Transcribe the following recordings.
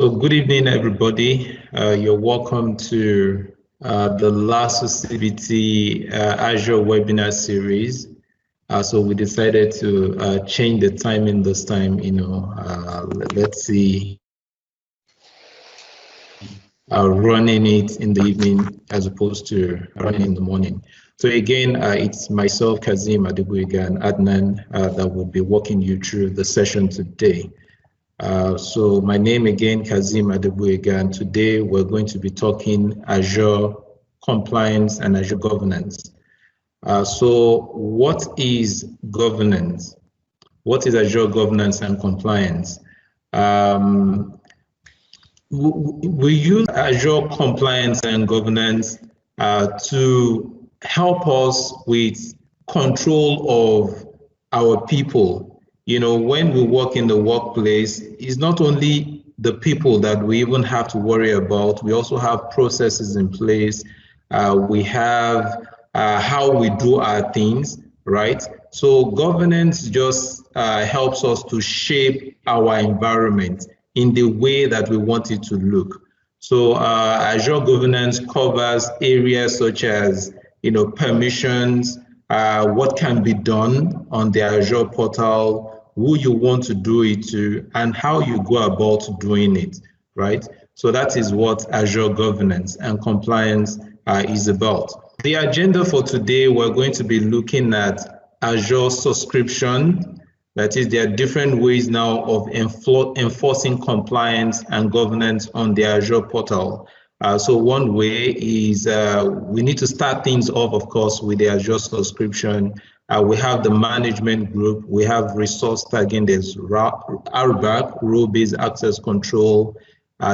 So good evening, everybody. You're welcome to the last CBT Azure webinar series. So we decided to change the timing this time. Let's see, running it in the evening as opposed to running in the morning. So again, it's myself, Kazeem, Adegboyega, and Adnan that will be walking you through the session today. So my name again, Kazeem Adegboyega, and today we're going to be talking Azure Compliance and Azure Governance. So what is governance? What is Azure Governance and Compliance? We use Azure Compliance and Governance to help us with control of our people. You know, when we work in the workplace, it's not only the people that we even have to worry about. We also have processes in place. We have how we do our things, right? So governance just helps us to shape our environment in the way that we want it to look. So Azure Governance covers areas such as, permissions, what can be done on the Azure portal, who you want to do it to, and how you go about doing it, right? So that is what Azure Governance and Compliance is about. The agenda for today, we're going to be looking at Azure subscription. That is, there are different ways now of enforcing compliance and governance on the Azure portal. So one way is we need to start things off, of course, with the Azure subscription. We have the management group, we have resource tagging, there's RBAC, role-based access control,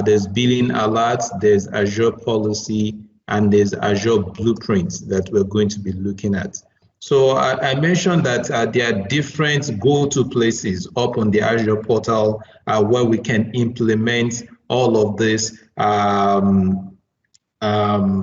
there's billing alerts, there's Azure Policy, and there's Azure Blueprints that we're going to be looking at. So I mentioned that there are different go-to places up on the Azure portal where we can implement all of this,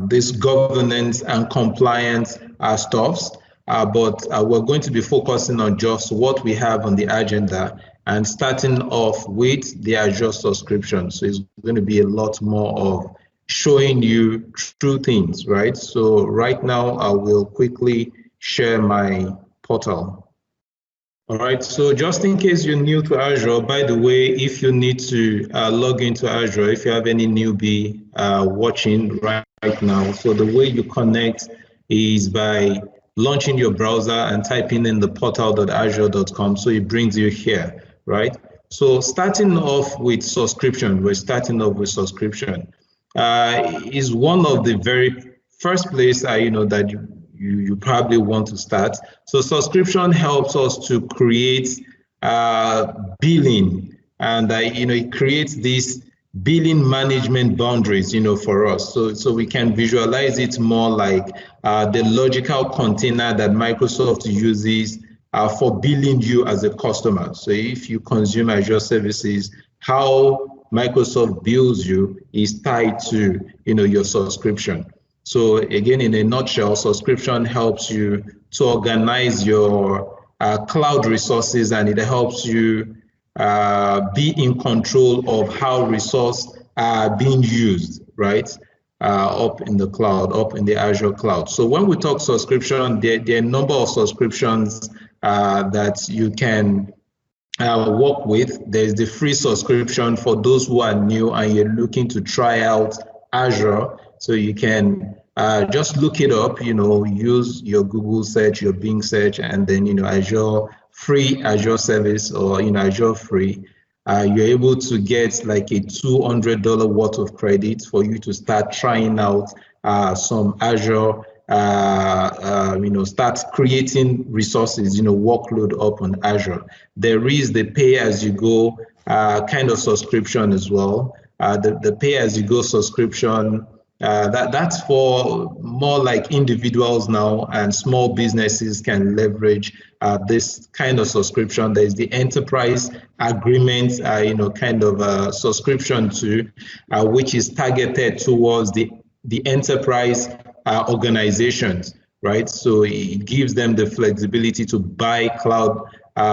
this governance and compliance stuffs. But we're going to be focusing on just what we have on the agenda and starting off with the Azure subscription. So it's going to be a lot more of showing you true things, right? So right now I will quickly share my portal. All right, so just in case you're new to Azure, by the way, if you need to log into Azure, if you have any newbie watching right now, so the way you connect is by launching your browser and typing in the portal.azure.com, so it brings you here, right? So starting off with subscription, we're starting off with subscription. Is one of the very first place that you probably want to start. So subscription helps us to create billing, and it creates these billing management boundaries, for us. So we can visualize it more like the logical container that Microsoft uses for billing you as a customer. So if you consume Azure services, how Microsoft bills you is tied to your subscription. So again, in a nutshell, subscription helps you to organize your cloud resources, and it helps you be in control of how resources are being used, right? Up in the cloud, up in the Azure cloud. So when we talk subscription, there are a number of subscriptions that you can work with. There's the free subscription for those who are new and you're looking to try out Azure. So you can just look it up, use your Google search, your Bing search, and then, Azure free Azure service or, Azure free. You're able to get like a $200 worth of credit for you to start trying out some Azure, start creating resources, workload up on Azure. There is the pay-as-you-go kind of subscription as well. The pay-as-you-go subscription, that's for more like individuals now, and small businesses can leverage this kind of subscription. There's the enterprise agreement, kind of subscription to, which is targeted towards the enterprise organizations, right? So it gives them the flexibility to buy cloud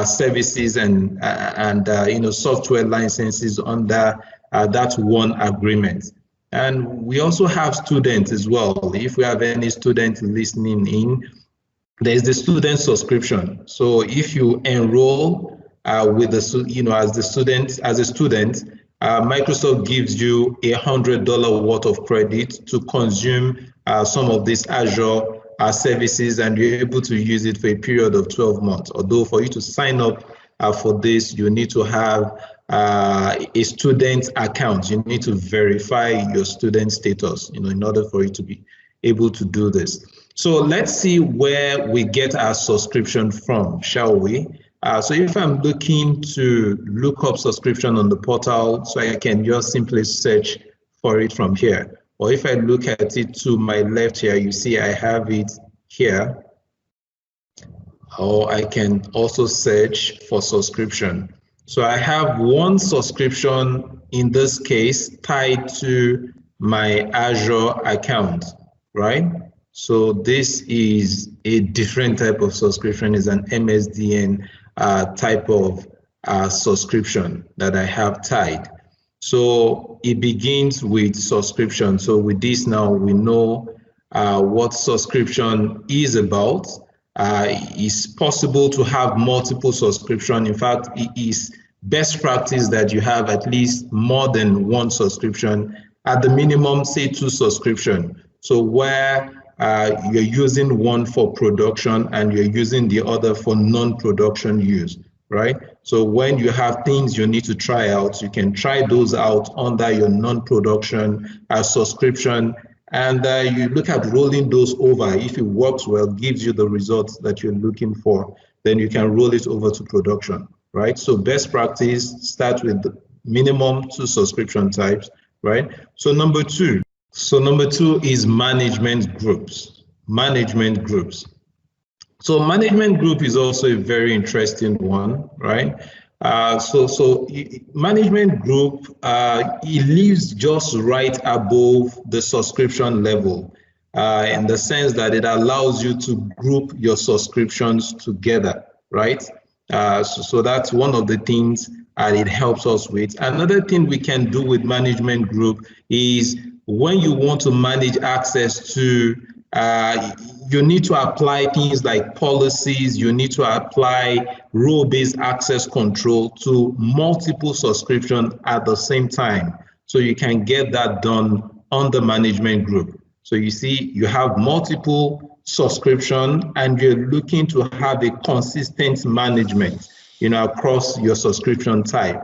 services and software licenses under that's one agreement. And we also have students as well. If we have any students listening in, there's the student subscription. So if you enroll with the, as a student, Microsoft gives you $100 worth of credit to consume some of these Azure services, and you're able to use it for a period of 12 months. Although for you to sign up for this, you need to have a student account. You need to verify your student status, in order for you to be able to do this. So let's see where we get our subscription from, shall we? So if I'm looking to look up subscription on the portal, so I can just simply search for it from here. Or if I look at it to my left here, you see I have it here. Or I can also search for subscription. So I have one subscription, in this case, tied to my Azure account, right? So this is a different type of subscription. It's an MSDN type of subscription that I have tied. So it begins with subscription. So with this now, we know what subscription is about. It's possible to have multiple subscription. In fact, it is best practice that you have at least more than one subscription, at the minimum, say 2 subscription. So where you're using one for production and you're using the other for non-production use, right? So when you have things you need to try out, you can try those out under your non-production subscription, and you look at rolling those over. If it works well, gives you the results that you're looking for, then you can roll it over to production, right? So best practice, start with the minimum 2 subscription types, right? So number two is management groups. Management groups. So management group is also a very interesting one, right? So management group, it lives just right above the subscription level, in the sense that it allows you to group your subscriptions together, right? So that's one of the things it helps us with. Another thing we can do with management group is when you want to manage access to, you need to apply things like policies, you need to apply role-based access control to multiple subscriptions at the same time. So you can get that done on the management group. So you see, you have multiple subscription and you're looking to have a consistent management, across your subscription type.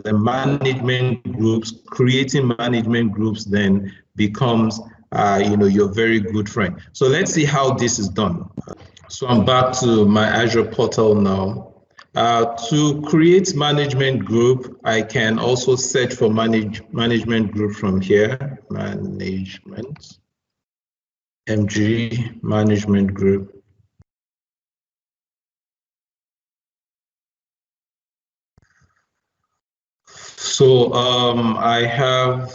The management groups, creating management groups then becomes your very good friend. So let's see how this is done. So I'm back to my Azure portal now. To create management group, I can also search for management group from here. Management, MG, management group. So I have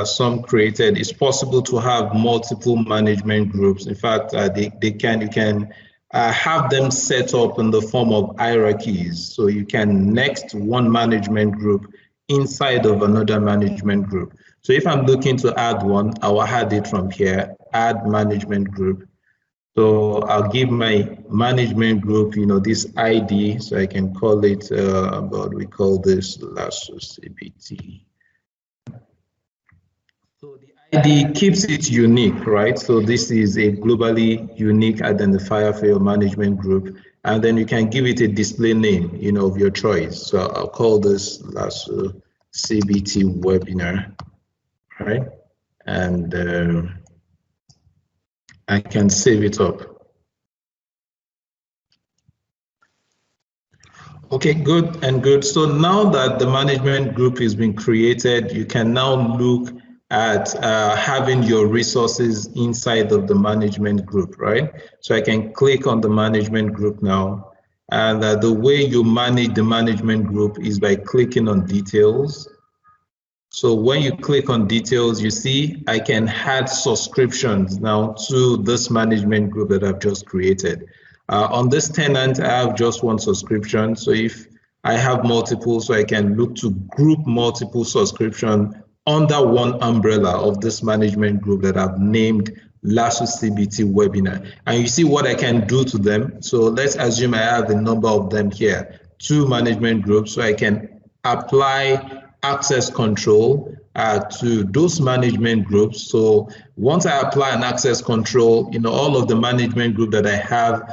some created. It's possible to have multiple management groups. In fact, you can have them set up in the form of hierarchies. So you can next one management group inside of another management group. So if I'm looking to add one, I will add it from here, add management group. So I'll give my management group, this ID, so I can call it, we call this last CBT. So the ID keeps it unique, right? So this is a globally unique identifier for your management group. And then you can give it a display name, of your choice. So I'll call this last CBT webinar, right? And I can save it up. Okay, good and good. So now that the management group has been created, you can now look at having your resources inside of the management group, right? So I can click on the management group now. And the way you manage the management group is by clicking on details. So when you click on details, you see I can add subscriptions now to this management group that I've just created. On this tenant, I have just one subscription. So if I have multiple, so I can look to group multiple subscription under one umbrella of this management group that I've named LASU CBT webinar. And you see what I can do to them. So let's assume I have a number of them here, 2 management groups, so I can apply access control to those management groups. So once I apply an access control, all of the management group that I have,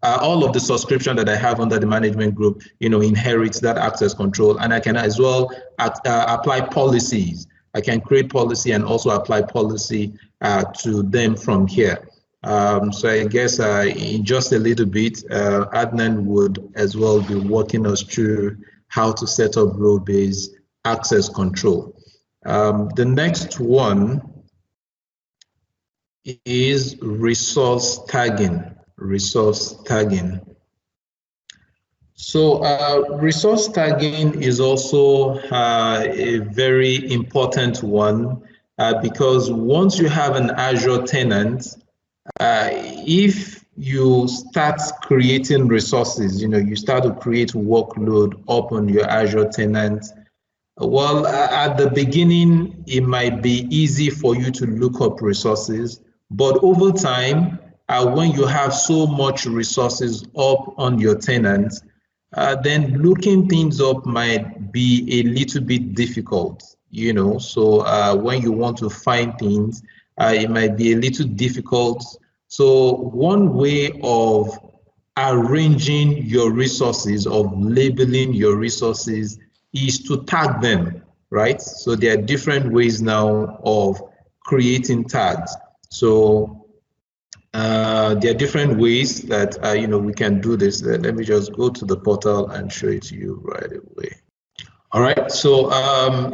all of the subscription that I have under the management group, inherits that access control. And I can as well apply policies. I can create policy and also apply policy to them from here. So I guess in just a little bit, Adnan would as well be walking us through how to set up role-based access control. The next one is resource tagging. So resource tagging is also a very important one because once you have an Azure tenant, if you start creating resources, you start to create workload up on your Azure tenant, well, at the beginning, it might be easy for you to look up resources, but over time, when you have so much resources up on your tenant, then looking things up might be a little bit difficult, So when you want to find things, it might be a little difficult. So one way of arranging your resources, of labeling your resources, is to tag them, right? So there are different ways now of creating tags. So there are different ways that we can do this. Let me just go to the portal and show it to you right away. All right, so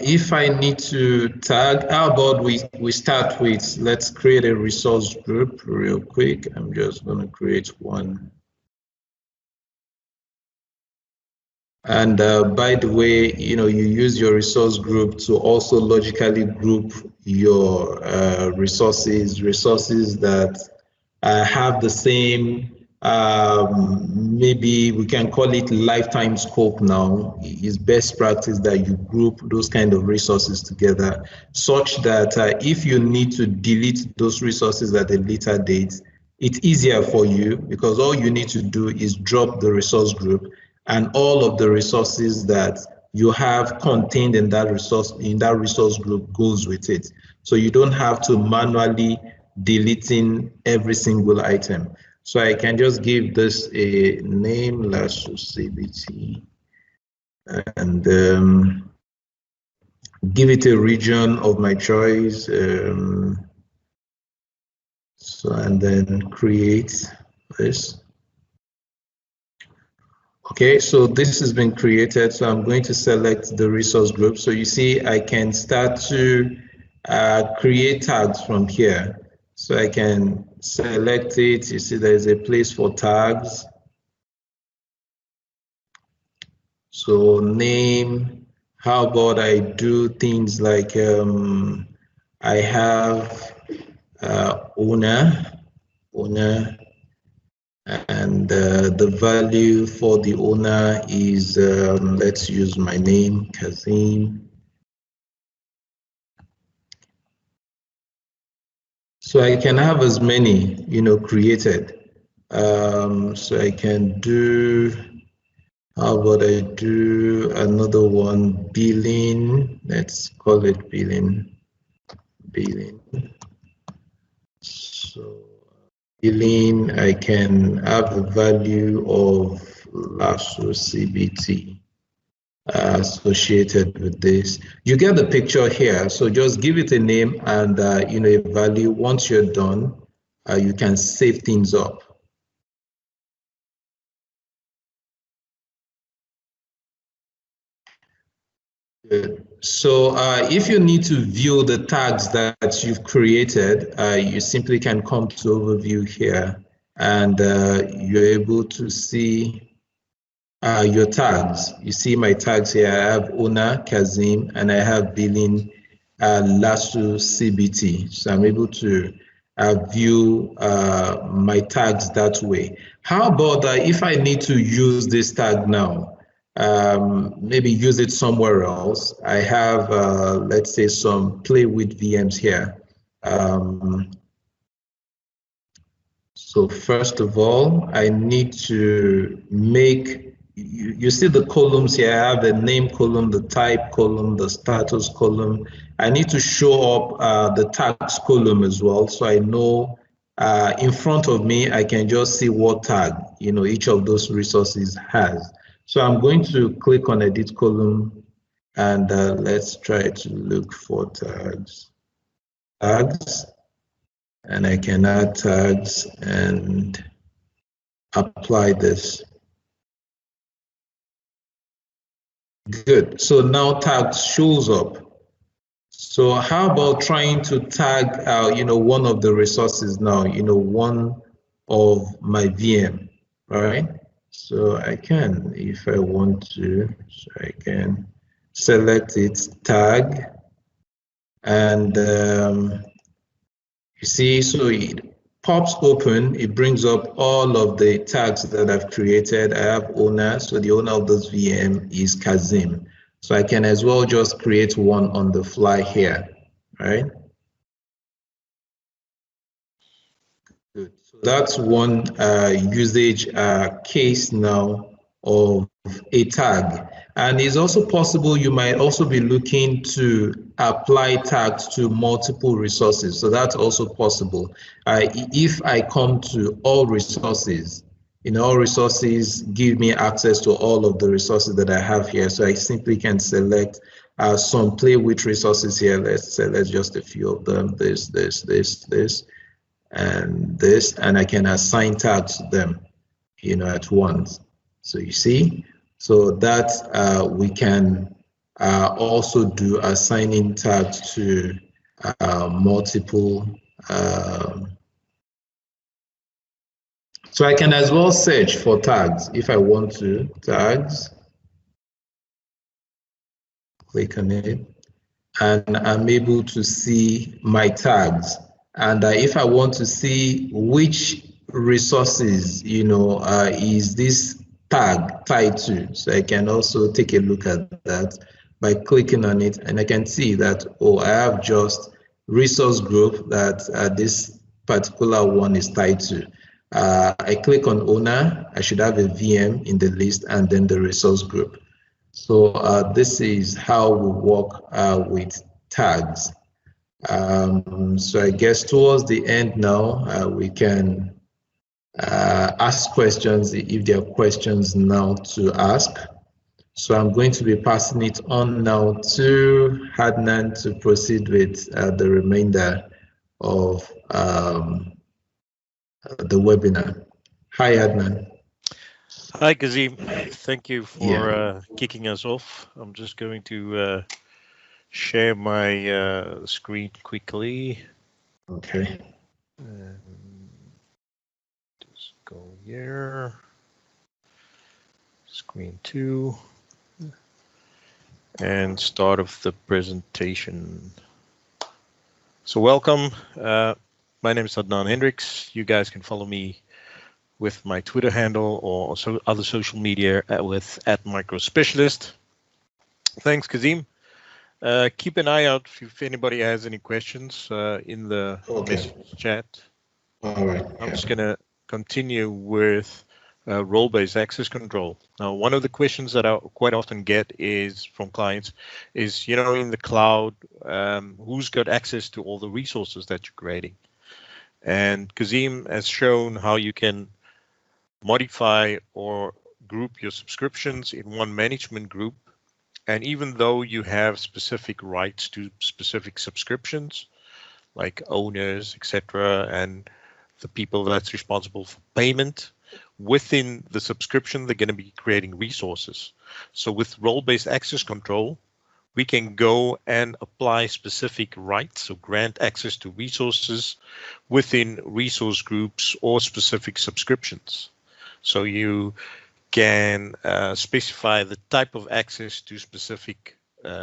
if I need to tag, how about we start with, let's create a resource group real quick. I'm just going to create one. And by the way, you use your resource group to also logically group your resources that have the same, maybe we can call it lifetime scope now. It's best practice that you group those kind of resources together such that if you need to delete those resources at a later date, it's easier for you because all you need to do is drop the resource group and all of the resources that you have contained in that resource group goes with it. So you don't have to manually deleting every single item. So I can just give this a name, LASU CBT, and give it a region of my choice. So and then create this. Okay, so this has been created. So I'm going to select the resource group. So you see, I can start to create tags from here. So I can select it. You see, there's a place for tags. So name, how about I do things like I have owner, and the value for the owner is, let's use my name, Kazeem. So I can have as many, created. So I can do, how about I do another one, billing, let's call it billing. So billing, I can have the value of LASU CBT associated with this. You get the picture here, so just give it a name and a value. Once you're done, you can save things up. Good. So if you need to view the tags that you've created, you simply can come to overview here and you're able to see your tags. You see my tags here. I have owner, Kazeem, and I have billing, LASU CBT. So I'm able to view my tags that way. How about if I need to use this tag now, maybe use it somewhere else? I have, let's say, some play with VMs here. So first of all, I need to make, you see the columns here. I have the name column, the type column, the status column. I need to show up the tags column as well. So I know in front of me, I can just see what tag, each of those resources has. So I'm going to click on edit column and let's try to look for tags. And I can add tags and apply this. Good. So now tags shows up. So how about trying to tag one of the resources now, one of my VM, right? So I can, if I want to, so I can select it, tag, and you see, so it pops open, it brings up all of the tags that I've created. I have owner, so the owner of this VM is Kazeem. So I can as well just create one on the fly here, right? Good. So that's one usage case now of a tag. And it's also possible you might also be looking to apply tags to multiple resources. So that's also possible. If I come to all resources, all resources give me access to all of the resources that I have here. So I simply can select some play with resources here. Let's select just a few of them, this, and this, and I can assign tags to them, at once. So you see, so that we can also do assigning tags to multiple. So I can as well search for tags if I want to, tags, click on it, and I'm able to see my tags. And if I want to see which resources, is this tag tied to, so I can also take a look at that by clicking on it, and I can see that, oh, I have just resource group that this particular one is tied to. I click on owner, I should have a VM in the list and then the resource group. So this is how we work with tags. So I guess towards the end now, we can ask questions if there are questions now to ask. So I'm going to be passing it on now to Adnan to proceed with the remainder of the webinar. Hi, Adnan. Hi, Kazeem. Thank you for kicking us off. I'm just going to share my screen quickly. Okay. Just go here. Screen 2. And start of the presentation. So welcome. My name is Adnan Hendricks. You guys can follow me with my Twitter handle or other social media with @microspecialist. Thanks, Kazeem. Keep an eye out if anybody has any questions in the message chat. All right. I'm just going to continue with role-based access control. Now, one of the questions that I quite often get is from clients is, in the cloud, who's got access to all the resources that you're creating? And Kazeem has shown how you can modify or group your subscriptions in one management group. And even though you have specific rights to specific subscriptions, like owners, etc., and the people that's responsible for payment, within the subscription, they're going to be creating resources. So with role-based access control, we can go and apply specific rights, so grant access to resources within resource groups or specific subscriptions. So you can specify the type of access to specific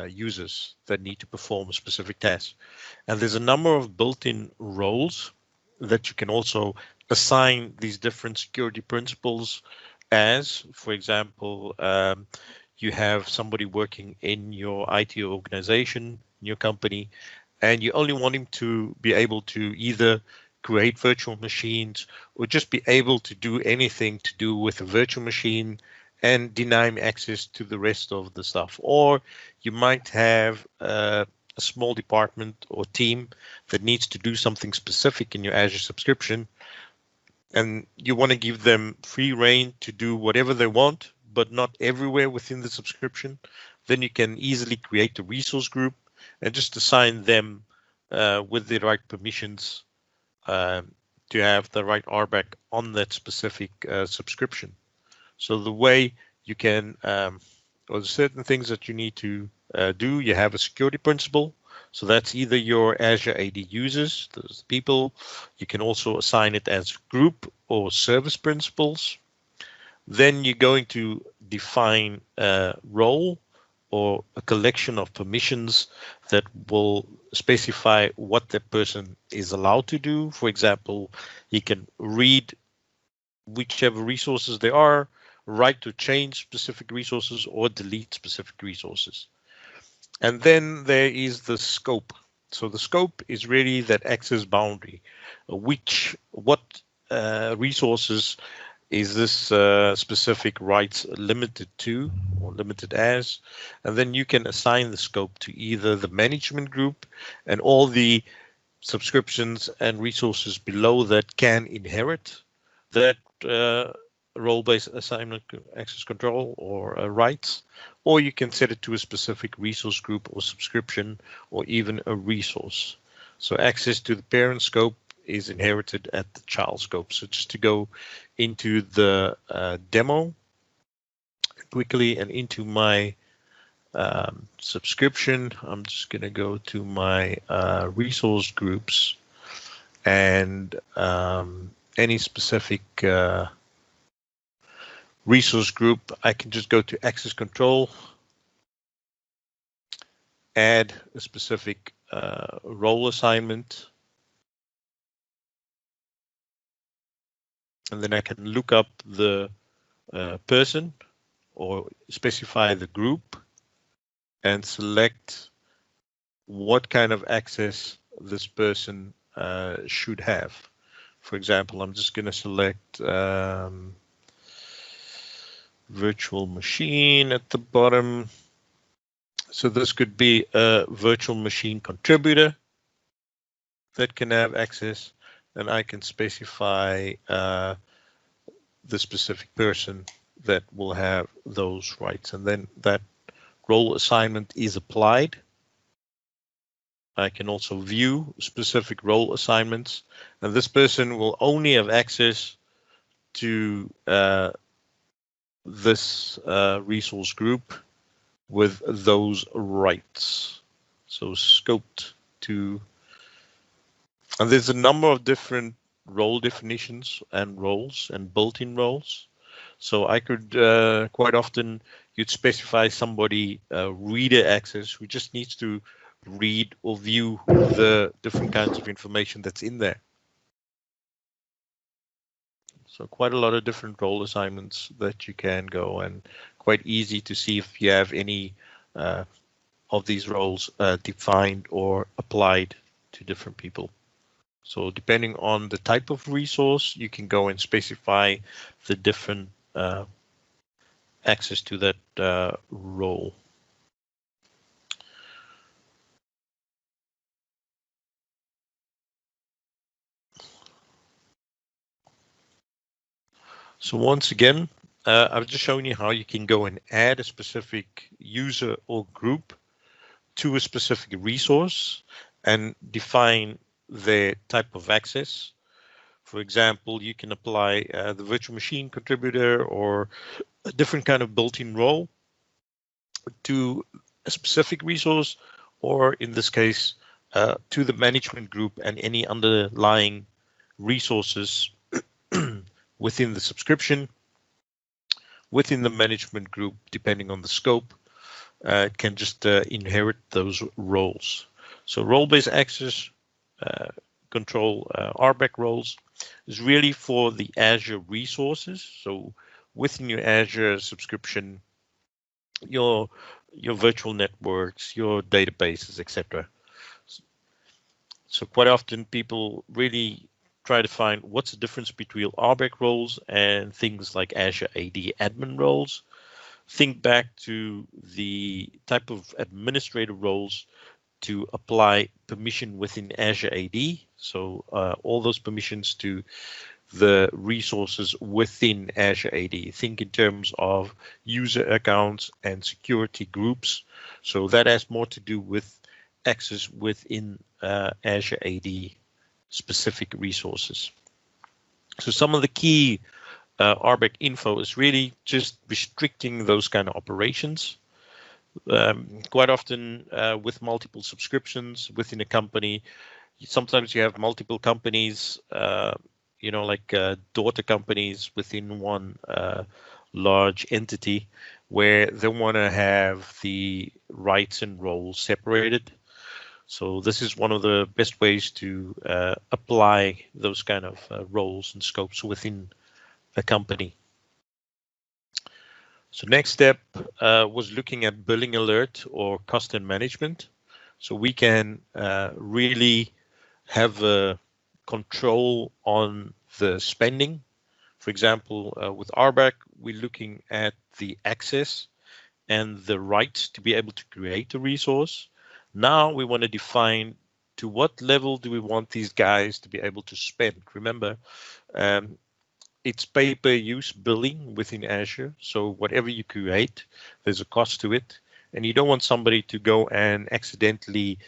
users that need to perform a specific task. And there's a number of built-in roles that you can also assign these different security principles as, for example, you have somebody working in your IT organization, in your company, and you only want him to be able to either create virtual machines or just be able to do anything to do with a virtual machine and deny him access to the rest of the stuff. Or you might have a small department or team that needs to do something specific in your Azure subscription, and you want to give them free rein to do whatever they want, but not everywhere within the subscription. Then you can easily create a resource group and just assign them with the right permissions to have the right RBAC on that specific subscription. So the way you can, or there's certain things that you need to do, you have a security principle. So that's either your Azure AD users, those people. You can also assign it as group or service principles. Then you're going to define a role or a collection of permissions that will specify what the person is allowed to do. For example, he can read whichever resources there are, write to change specific resources, or delete specific resources. And then there is the scope. So the scope is really that access boundary, what resources is this specific rights limited to or limited as, and then you can assign the scope to either the management group and all the subscriptions and resources below that can inherit that role-based assignment access control or rights, or you can set it to a specific resource group or subscription or even a resource. So access to the parent scope is inherited at the child scope. So just to go into the demo quickly and into my subscription, I'm just going to go to my resource groups, and any specific resource group, I can just go to access control, add a specific role assignment, and then I can look up the person or specify the group and select what kind of access this person should have. For example, I'm just going to select virtual machine at the bottom. So this could be a virtual machine contributor that can have access, and I can specify the specific person that will have those rights, and then that role assignment is applied. I can also view specific role assignments, and this person will only have access to this resource group with those rights. So scoped to, and there's a number of different role definitions and roles and built-in roles. So I could quite often, you'd specify somebody reader access who just needs to read or view the different kinds of information that's in there. So quite a lot of different role assignments that you can go, and quite easy to see if you have any of these roles defined or applied to different people. So depending on the type of resource, you can go and specify the different access to that role. So once again, I've just shown you how you can go and add a specific user or group to a specific resource and define their type of access. For example, you can apply the virtual machine contributor or a different kind of built-in role to a specific resource, or in this case, to the management group and any underlying resources within the subscription, within the management group, depending on the scope, can just inherit those roles. So role-based access control RBAC roles is really for the Azure resources. So within your Azure subscription, your virtual networks, your databases, etc. So quite often people really try to find what's the difference between RBAC roles and things like Azure AD admin roles. Think back to the type of administrative roles to apply permission within Azure AD. So all those permissions to the resources within Azure AD. Think in terms of user accounts and security groups. So that has more to do with access within Azure AD specific resources. So some of the key RBAC info is really just restricting those kind of operations. Quite often with multiple subscriptions within a company, sometimes you have multiple companies, like daughter companies within one large entity where they want to have the rights and roles separated. So this is one of the best ways to apply those kind of roles and scopes within a company. So next step was looking at billing alert or cost and management. So we can really have a control on the spending. For example, with RBAC, we're looking at the access and the rights to be able to create a resource. Now we want to define to what level do we want these guys to be able to spend. Remember, it's pay-per-use billing within Azure. So whatever you create, there's a cost to it. And you don't want somebody to go and accidentally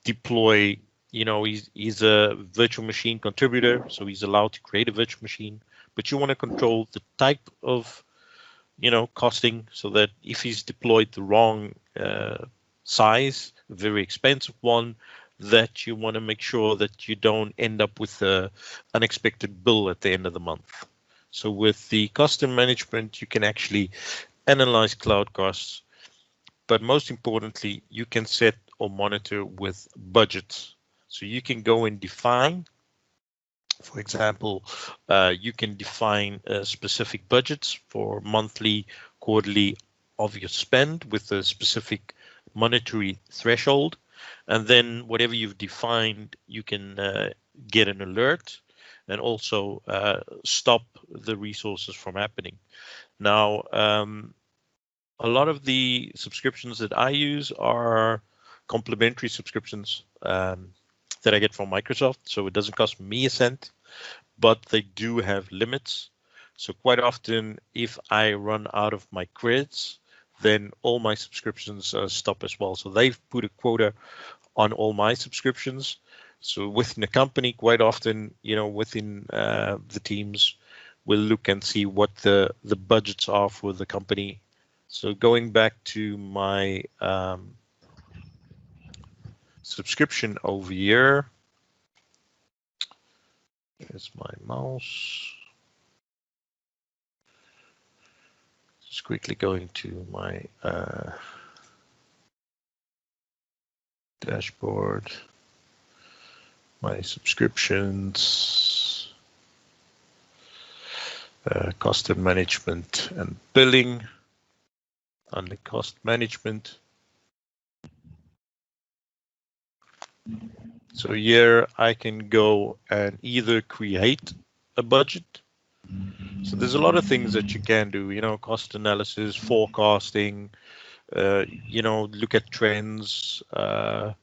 deploy, he's a virtual machine contributor, so he's allowed to create a virtual machine. But you want to control the type of, costing so that if he's deployed the wrong size, very expensive one, that you want to make sure that you don't end up with an unexpected bill at the end of the month. So with the cost and management, you can actually analyze cloud costs, but most importantly, you can set or monitor with budgets. So you can go and define, for example, you can define specific budgets for monthly, quarterly of your spend with a specific monetary threshold. And then whatever you've defined, you can get an alert and also stop the resources from happening. Now, a lot of the subscriptions that I use are complimentary subscriptions that I get from Microsoft. So it doesn't cost me a cent, but they do have limits. So quite often, if I run out of my credits, then all my subscriptions stop as well. So they've put a quota on all my subscriptions. So within a company, quite often, within the teams, we'll look and see what the budgets are for the company. So going back to my subscription over here, there's my mouse. Just quickly going to my dashboard, my subscriptions, cost and management and billing. Under cost management. So here I can go and either create a budget. So there's a lot of things that you can do, cost analysis, forecasting, look at trends. There's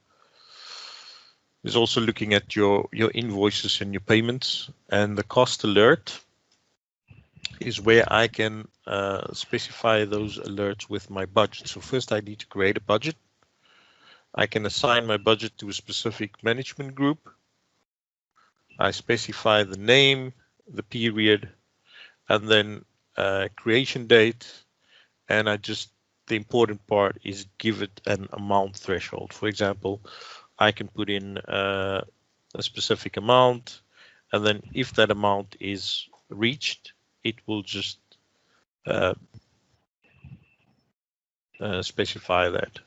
also looking at your invoices and your payments, and the cost alert is where I can specify those alerts with my budget. So first I need to create a budget. I can assign my budget to a specific management group. I specify the name, the period, and then creation date. And the important part is give it an amount threshold. For example, I can put in a specific amount, and then if that amount is reached, it will just specify that.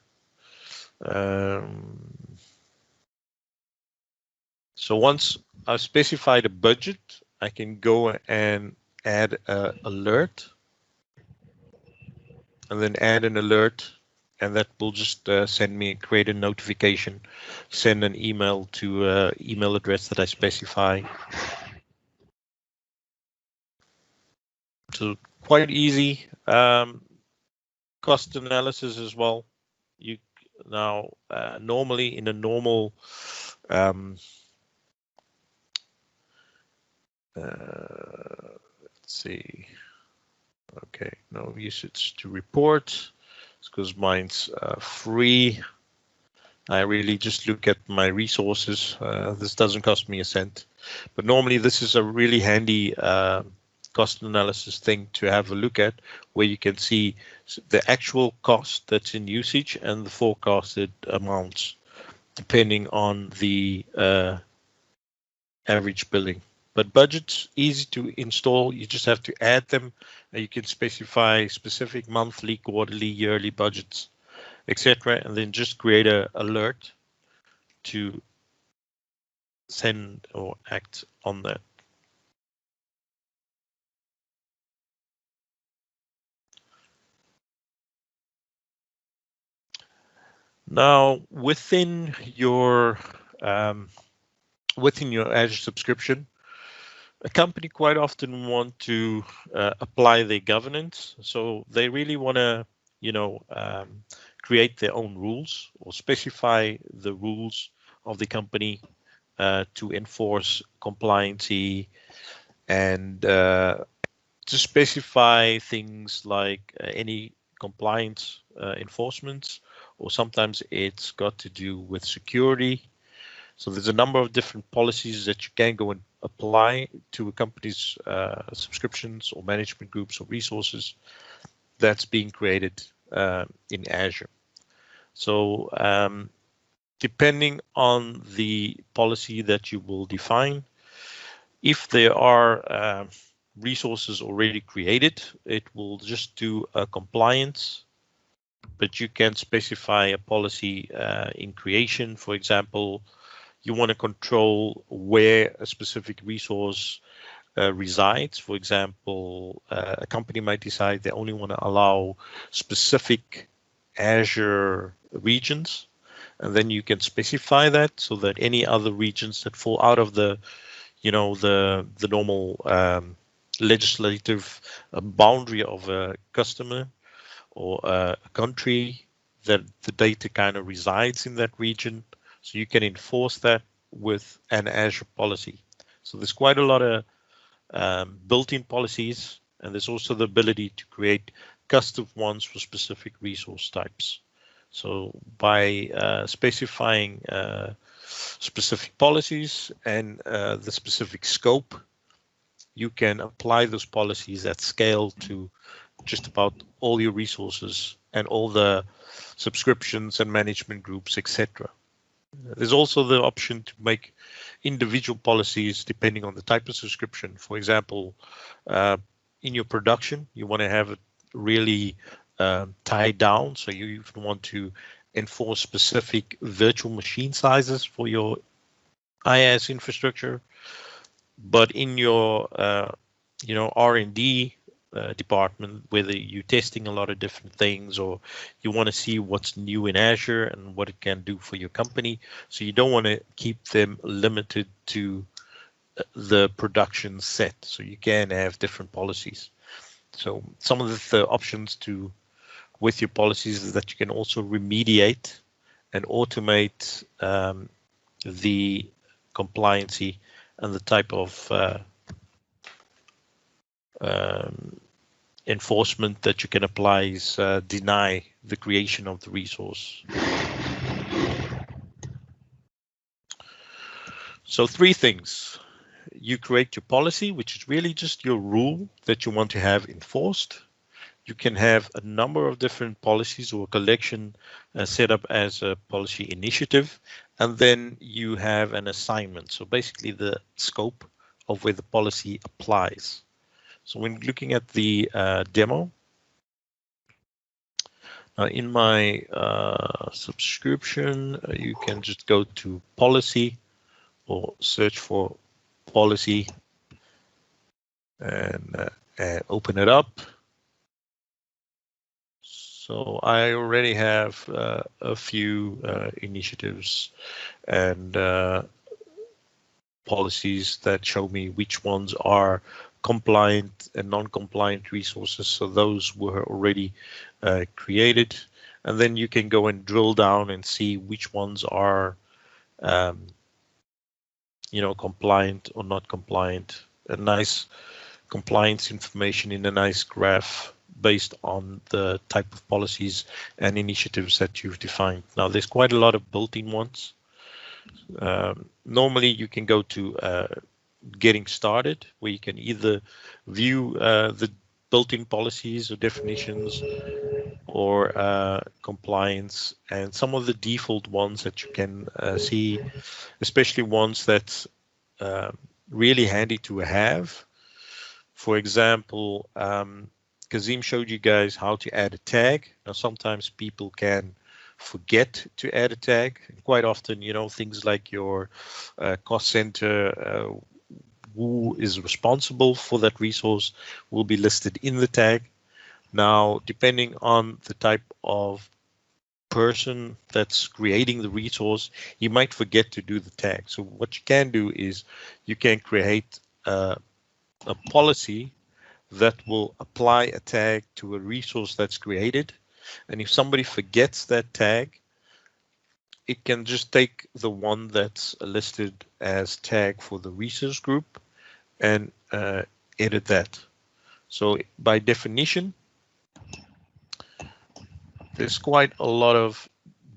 So once I've specified a budget, I can go and add an alert, and then add an alert, and that will just create a notification, send an email to email address that I specify. So quite easy. Cost analysis as well. You now normally in a normal let's see. Okay, no usage to report. It's because mine's free. I really just look at my resources. This doesn't cost me a cent, but normally this is a really handy cost analysis thing to have a look at, where you can see the actual cost that's in usage and the forecasted amounts, depending on the average billing. But budgets, easy to install. You just have to add them. You can specify specific monthly, quarterly, yearly budgets, etc., and then just create an alert to send or act on that. Now, within your Azure subscription, a company quite often want to apply their governance, so they really want to, create their own rules or specify the rules of the company to enforce compliancy and to specify things like any compliance enforcements, or sometimes it's got to do with security. So there's a number of different policies that you can go and apply to a company's subscriptions or management groups or resources that's being created in Azure. So depending on the policy that you will define, if there are resources already created, it will just do a compliance, but you can specify a policy in creation. For example, you want to control where a specific resource resides. For example, a company might decide they only want to allow specific Azure regions, and then you can specify that so that any other regions that fall out of the normal legislative boundary of a customer or a country, that the data kind of resides in that region. So you can enforce that with an Azure policy. So there's quite a lot of built-in policies, and there's also the ability to create custom ones for specific resource types. So by specifying specific policies and the specific scope, you can apply those policies at scale to just about all your resources and all the subscriptions and management groups, etc. There's also the option to make individual policies depending on the type of subscription. For example, in your production, you want to have it really tied down. So you even want to enforce specific virtual machine sizes for your IaaS infrastructure. But in your R&D department, whether you're testing a lot of different things or you want to see what's new in Azure and what it can do for your company, so you don't want to keep them limited to the production set. So you can have different policies. So some of the options with your policies is that you can also remediate and automate the compliancy and the type of enforcement that you can apply is deny the creation of the resource. So 3 things. You create your policy, which is really just your rule that you want to have enforced. You can have a number of different policies or a collection set up as a policy initiative, and then you have an assignment. So basically the scope of where the policy applies. So when looking at the demo, in my subscription, you can just go to policy or search for policy and open it up. So I already have a few initiatives and policies that show me which ones are compliant and non-compliant resources. So those were already created. And then you can go and drill down and see which ones are compliant or not compliant. A nice compliance information in a nice graph based on the type of policies and initiatives that you've defined. Now, there's quite a lot of built-in ones. Normally, you can go to getting started, where you can either view the built-in policies or definitions or compliance, and some of the default ones that you can see, especially ones that's really handy to have. For example, Kazeem showed you guys how to add a tag. Now, sometimes people can forget to add a tag. Quite often, things like your cost center, who is responsible for that resource will be listed in the tag. Now, depending on the type of person that's creating the resource, you might forget to do the tag. So what you can do is you can create a policy that will apply a tag to a resource that's created. And if somebody forgets that tag, it can just take the one that's listed as tag for the resource group and edit that. So by definition, there's quite a lot of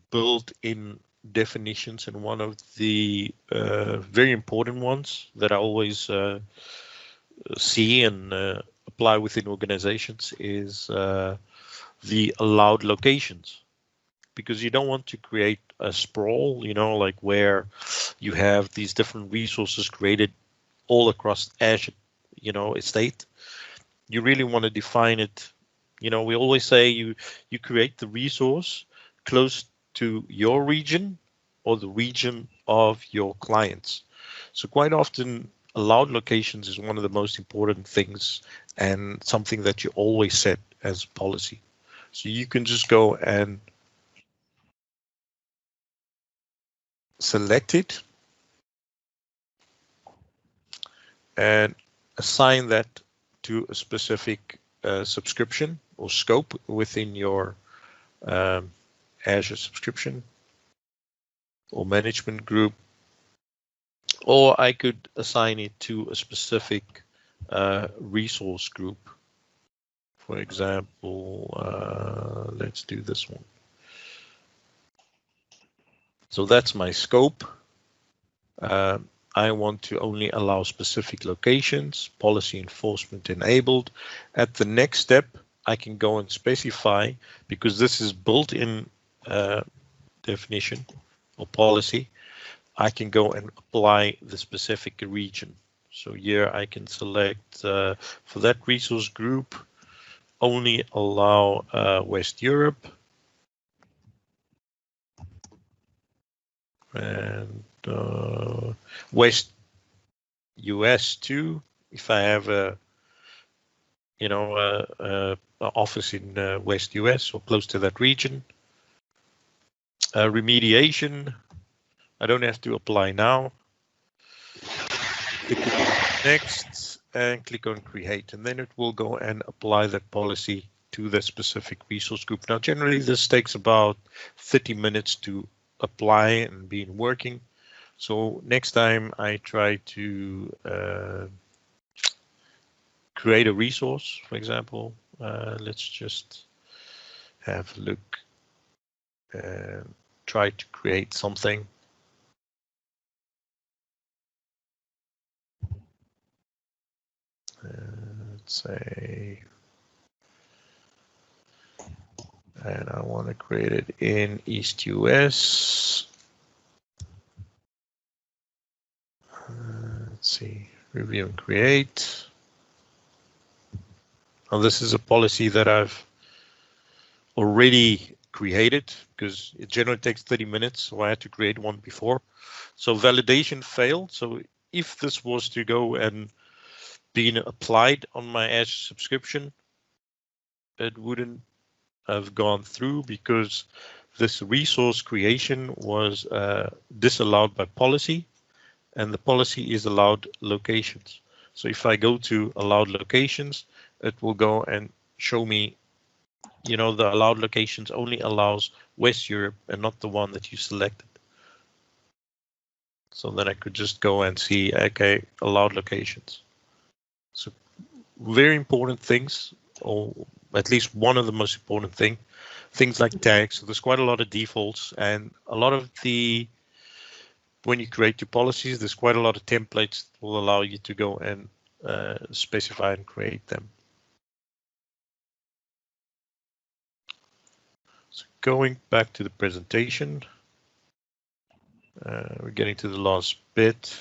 built-in definitions, and one of the very important ones that I always see and apply within organizations is the allowed locations, because you don't want to create a sprawl, like where you have these different resources created all across Azure, estate. You really want to define it. We always say you create the resource close to your region or the region of your clients. So quite often, allowed locations is one of the most important things and something that you always set as policy. So you can just go and select it and assign that to a specific subscription or scope within your Azure subscription or management group, or I could assign it to a specific resource group. For example, let's do this one. So that's my scope. I want to only allow specific locations, policy enforcement enabled. At the next step, I can go and specify, because this is built-in definition or policy, I can go and apply the specific region. So here I can select for that resource group, only allow West Europe and West US too. If I have a office in West US or close to that region. Remediation, I don't have to apply now. Click on next and click on create, and then it will go and apply that policy to the specific resource group. Now, generally this takes about 30 minutes to apply and be working. So next time I try to create a resource, for example, let's just have a look and try to create something. Let's say, and I want to create it in East US. Let's see, review and create. Now this is a policy that I've already create it because it generally takes 30 minutes. So I had to create one before. So validation failed. So if this was to go and being applied on my Azure subscription, it wouldn't have gone through because this resource creation was disallowed by policy, and the policy is allowed locations. So if I go to allowed locations, it will go and show me, you know, the allowed locations only allows West Europe and not the one that you selected. So then I could just go and see, okay, allowed locations. So very important things, or at least one of the most important things like tags. So there's quite a lot of defaults, and a lot of the, when you create your policies, there's quite a lot of templates that will allow you to go and specify and create them. So going back to the presentation, we're getting to the last bit.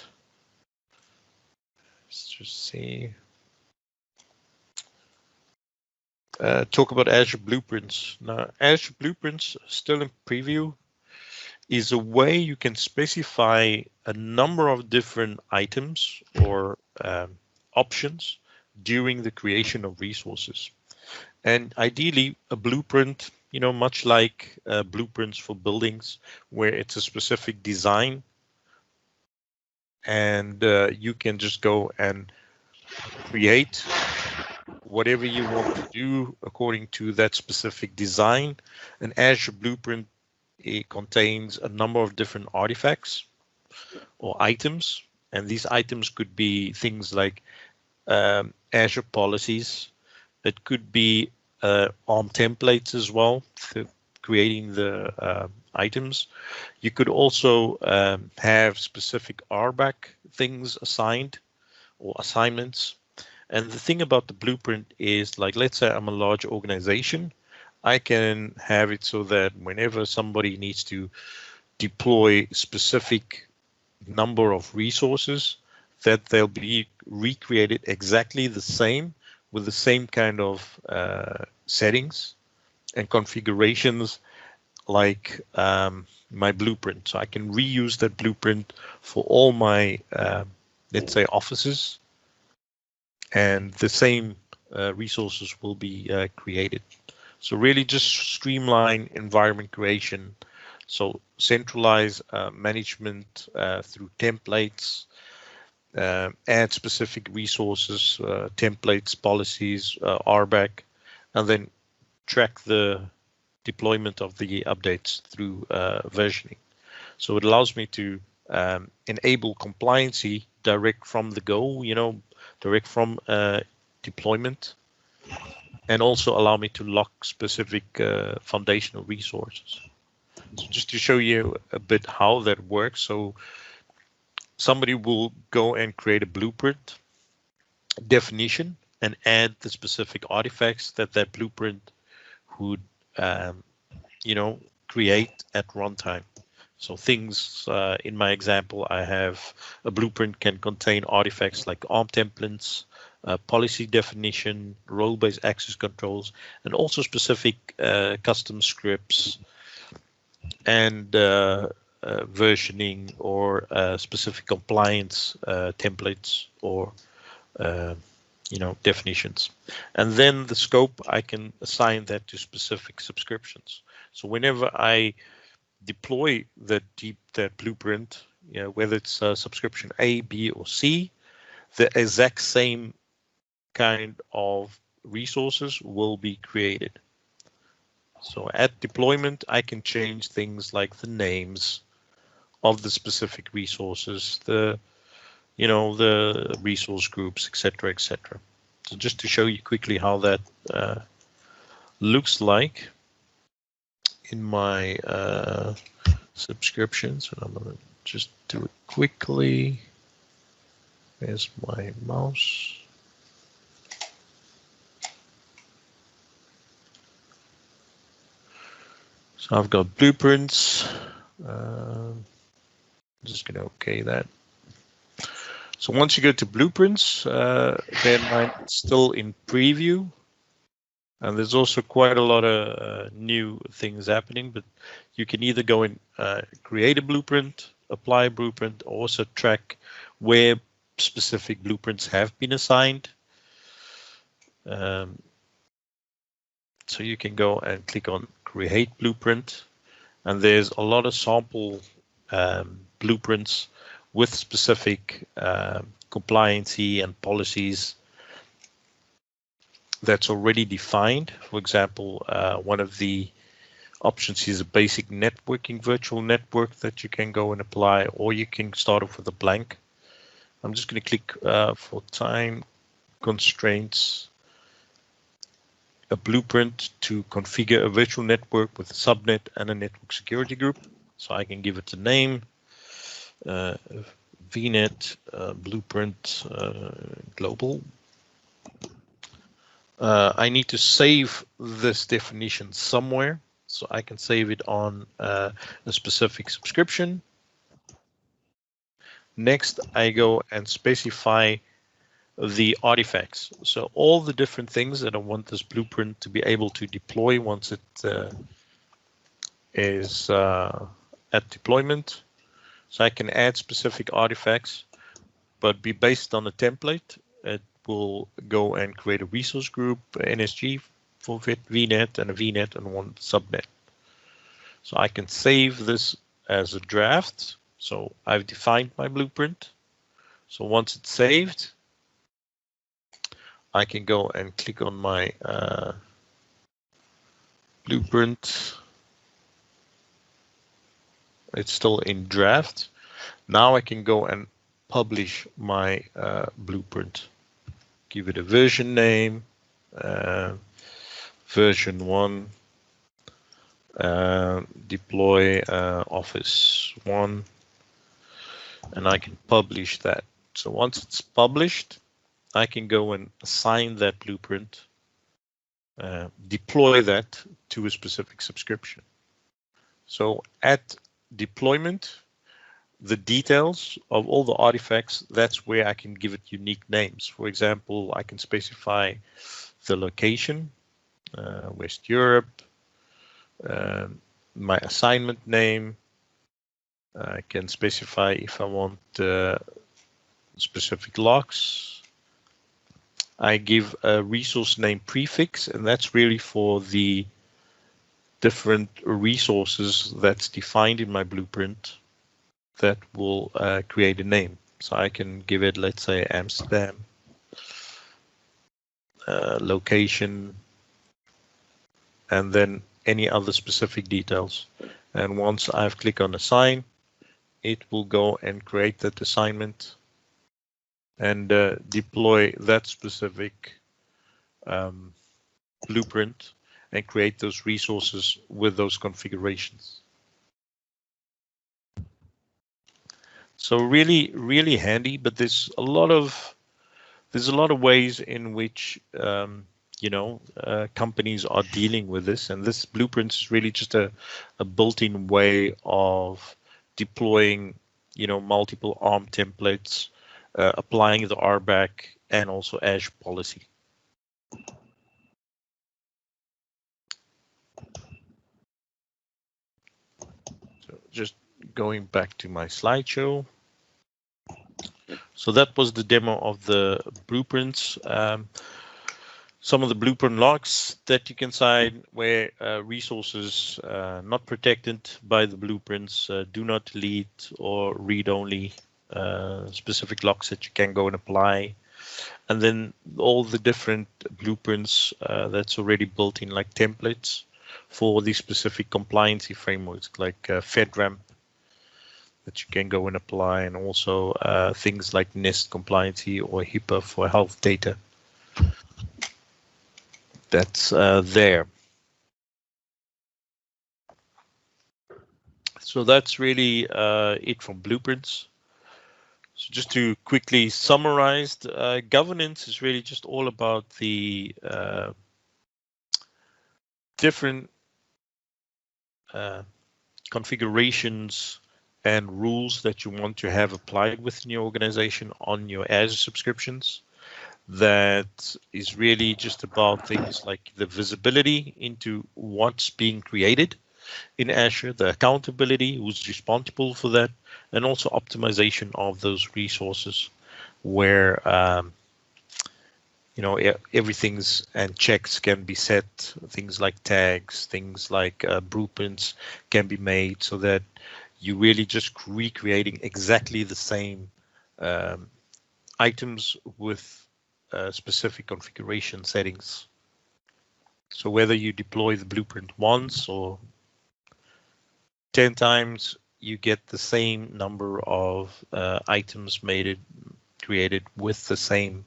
Let's just see. Talk about Azure Blueprints. Now, Azure Blueprints, still in preview, is a way you can specify a number of different items or options during the creation of resources. And ideally, a blueprint, you know, much like blueprints for buildings, where it's a specific design, and you can just go and create whatever you want to do according to that specific design. An Azure Blueprint, it contains a number of different artifacts or items, and these items could be things like Azure policies. It could be ARM templates as well, for creating the items. You could also have specific RBAC things assigned or assignments. And the thing about the blueprint is, like, let's say I'm a large organization, I can have it so that whenever somebody needs to deploy specific number of resources, that they'll be recreated exactly the same with the same kind of settings and configurations like my blueprint. So I can reuse that blueprint for all my, let's say, offices, and the same resources will be created. So really just streamline environment creation. So centralize management through templates, add specific resources, templates, policies, RBAC, and then track the deployment of the updates through versioning. So it allows me to enable compliancy direct from the go, you know, direct from deployment, and also allow me to lock specific foundational resources. So just to show you a bit how that works. So somebody will go and create a blueprint definition and add the specific artifacts that that blueprint would, you know, create at runtime. So things, in my example, I have a blueprint can contain artifacts like ARM templates, policy definition, role-based access controls, and also specific custom scripts and versioning or specific compliance templates or you know, definitions. And then the scope, I can assign that to specific subscriptions. So whenever I deploy that blueprint, you know, whether it's subscription A, B, or C, the exact same kind of resources will be created. So at deployment, I can change things like the names of the specific resources, the, you know, the resource groups, etc., etc. So just to show you quickly how that looks like in my subscriptions, and I'm going to just do it quickly. There's my mouse. So I've got blueprints. I'm just going to OK that. So once you go to blueprints, bear in mind it's still in preview. And there's also quite a lot of new things happening, but you can either go and create a blueprint, apply a blueprint, or also track where specific blueprints have been assigned. So you can go and click on create blueprint, and there's a lot of sample blueprints with specific compliancy and policies that's already defined. For example, one of the options is a basic networking virtual network that you can go and apply, or you can start off with a blank. I'm just going to click for time constraints, a blueprint to configure a virtual network with a subnet and a network security group. So I can give it a name, VNet blueprint global. I need to save this definition somewhere, so I can save it on a specific subscription. Next, I go and specify the artifacts. So all the different things that I want this blueprint to be able to deploy once it is at deployment. So I can add specific artifacts, but be based on a template. It will go and create a resource group, NSG for VNet and a VNet and one subnet. So I can save this as a draft. So I've defined my blueprint. So once it's saved, I can go and click on my blueprint. It's still in draft. Now I can go and publish my blueprint. Give it a version name, version 1, deploy Office 1, and I can publish that. So once it's published, I can go and assign that blueprint, deploy that to a specific subscription. So at deployment, the details of all the artifacts, that's where I can give it unique names. For example, I can specify the location, West Europe, my assignment name. I can specify if I want specific locks. I give a resource name prefix, and that's really for the different resources that's defined in my blueprint that will create a name. So I can give it, let's say, Amsterdam, location, and then any other specific details. And once I've clicked on assign, it will go and create that assignment and deploy that specific blueprint and create those resources with those configurations. So really, really handy, but there's a lot of ways in which companies are dealing with this, and this blueprint is really just a built-in way of deploying, multiple ARM templates, applying the RBAC, and also Azure Policy. So just going back to my slideshow. So that was the demo of the blueprints. Some of the blueprint logs that you can sign where resources not protected by the blueprints, do not delete or read only, specific logs that you can go and apply. And then all the different blueprints that's already built in, like templates for the specific compliancy frameworks like FedRAMP that you can go and apply, and also things like NIST compliancy or HIPAA for health data. That's there. So that's really it from blueprints. So just to quickly summarize, governance is really just all about the different configurations and rules that you want to have applied within your organization on your Azure subscriptions. that is really just about things like the visibility into what's being created in Azure, the accountability, who's responsible for that, and also optimization of those resources where everything's and checks can be set, things like tags, things like blueprints can be made so that you really just recreating exactly the same items with specific configuration settings. So whether you deploy the blueprint once or 10 times, you get the same number of items created with the same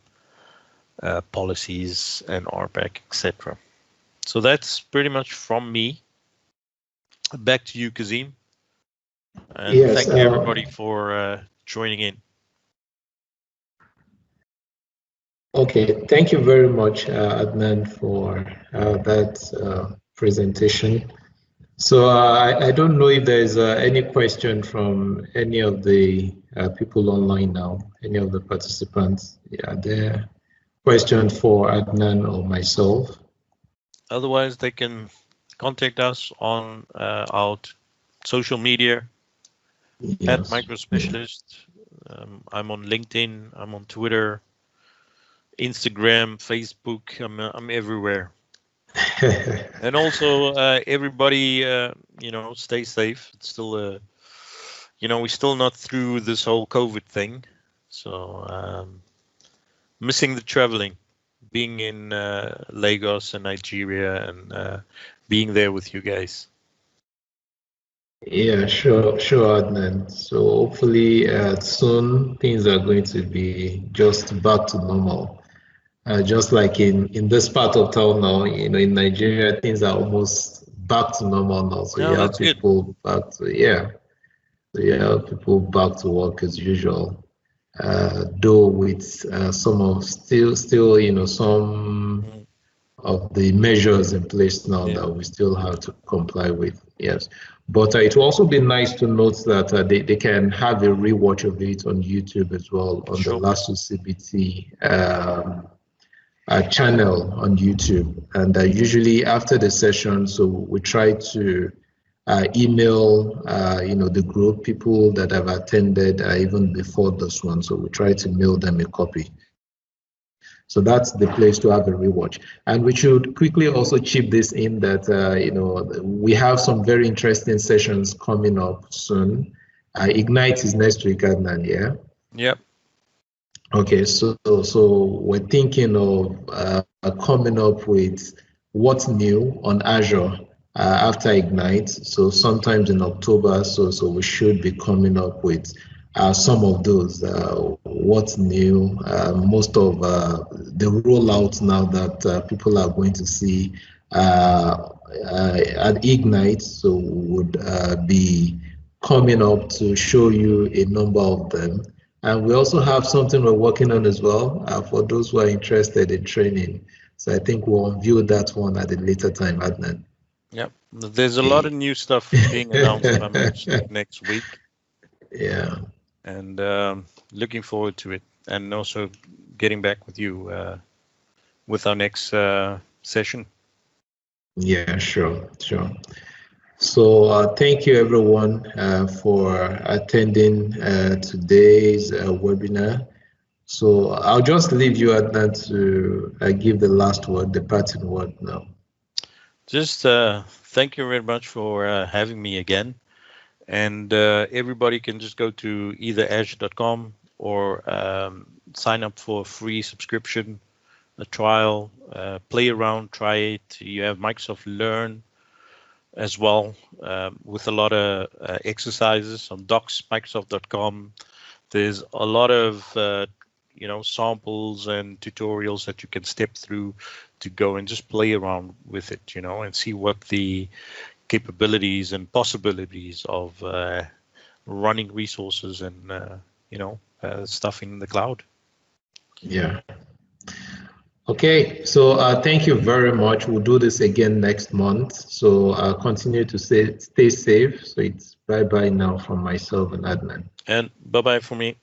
policies and RBAC, etc. So that's pretty much from me. Back to you, Kazeem. And Yes, thank you everybody for joining in. Okay, thank you very much, Adnan, for that presentation. So I don't know if there's any question from any of the people online now, any of the participants. Yeah, there question for Adnan or myself. Otherwise, they can contact us on our social media at MicroSpecialist. I'm on LinkedIn. I'm on Twitter, Instagram, Facebook. I'm everywhere. And also, everybody, stay safe. It's still, we're still not through this whole COVID thing. So, missing the traveling, being in Lagos and Nigeria and being there with you guys. Yeah, sure, Adnan. So hopefully soon things are going to be just back to normal. Just like in this part of town now, in Nigeria, things are almost back to normal now. So you have people back to, so you have people back to work as usual. Though with some of still, some of the measures in place now that we still have to comply with. Yes, but it will also be nice to note that they can have a rewatch of it on YouTube as well on the LASU CBT channel on YouTube. And usually after the session, so we try to email the group people that have attended even before this one. So we try to mail them a copy. So that's the place to have a rewatch. And we should quickly also chip this in that, we have some very interesting sessions coming up soon. Ignite is next week, Adnan, yeah? Yep. Okay, so we're thinking of coming up with what's new on Azure after Ignite. So sometimes in October, so we should be coming up with some of those, what's new, most of the rollouts now that people are going to see at Ignite, so would be coming up to show you a number of them. And we also have something we're working on as well for those who are interested in training. So I think we'll unveil that one at a later time, Adnan. Yep, there's a lot of new stuff being announced by Microsoft next week. Yeah. And looking forward to it, and also getting back with you with our next session. Yeah, sure. So thank you everyone for attending today's webinar. So I'll just leave you at that to give the last word, the parting word now. Just thank you very much for having me again. And everybody can just go to either azure.com or sign up for a free subscription, a trial, play around, try it. You have Microsoft Learn as well with a lot of exercises on docs, Microsoft.com. There's a lot of samples and tutorials that you can step through to go and just play around with it, and see what the capabilities and possibilities of running resources and stuff in the cloud. Yeah. Okay, so thank you very much. We'll do this again next month. So continue to stay safe. So it's bye-bye now from myself and Adnan. And bye-bye for me.